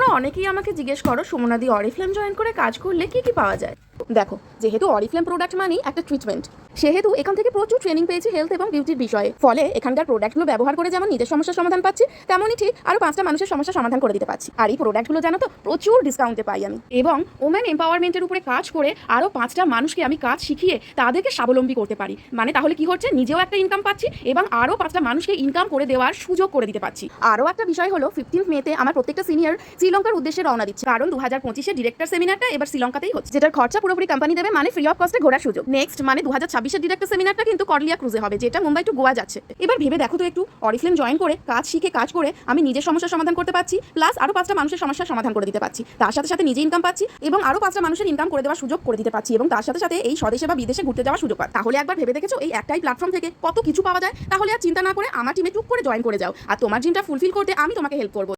তোমরা অনেকেই আমাকে জিজ্ঞেস করো সুমনাদি অরিফ্লেম জয়েন করে কাজ করলে কি কি পাওয়া যায়। দেখো, যেহেতু অরিফ্লেম প্রোডাক্ট মানেই একটা ট্রিটমেন্ট, সেহেতু এখান থেকে প্রচুর ট্রেনিং পেয়েছি হেলথ এবং বিউটির বিষয়ে। ফলে এখানকার প্রোডাক্টগুলো ব্যবহার করে যেমন নিজের সমস্যার সমাধান পাচ্ছি, তেমনই ঠিক আরও 5টা মানুষের সমস্যার সমাধান করে দিতে পারছি। আর এই প্রোডাক্টগুলো জানো তো প্রচুর ডিসকাউন্টে পাই আমি। এবং ওমেন এম্পাওয়ারমেন্টের উপরে কাজ করে আরও 5টা মানুষকে আমি কাজ শিখিয়ে তাদেরকে স্বাবলম্বী করতে পারি। মানে তাহলে কি হচ্ছে, নিজেও একটা ইনকাম পাচ্ছি এবং আরও 5টা মানুষকে ইনকাম করে দেওয়ার সুযোগ করে দিতে পারছি। আরও একটা বিষয় হলো 15 মেতে আমার প্রত্যেকটা সিনিয়র শ্রীলঙ্কার উদ্দেশ্যে রওনা দিচ্ছে, কারণ 2025-এ ডিরেক্টর সেমিনারটা এবার শ্রীলঙ্কাতেই হচ্ছে, যেটার খরচা পুরোপুরি কোম্পানি দেবে, মানে ফ্রি অফ কস্টে ঘোরার সুযোগ। নেক্সট মানে 2026-এর ডিরেক্টর সেমিনারটা কিন্তু করলিয়া ক্রুজে হবে, যেটা মুম্বাই টু গোয়া যাচ্ছে। এবার ভেবে দেখো তো একটু, অরিফ্লেম জয়েন করে কাজ শিখে কাজ করে আমি নিজের সমস্যার সমাধান করতে পারছি, প্লাস আরও 5টা মানুষের সমস্যার সমাধান করে দিতে পারছি, তার সাথে সাথে নিজে ইনকাম পাচ্ছি এবং আরও 5টা মানুষের ইনকাম করে দেওয়ার সুযোগ করে দিতে পারছি, এবং তার সাথে সাথে এই স্বদেশে বা বিদেশে ঘুরতে যাওয়ার সুযোগ পাচ্ছি। তাহলে একবার ভেবে দেখেছো এই একটাই প্ল্যাটফর্ম থেকে কত কিছু পাওয়া যায়? তাহলে আর চিন্তা না করে আমার টিমে টুক করে জয়েন করে যাও, আর তোমার ড্রিমটা ফুলফিল করতে আমি তোমাকে হেল্প করবো।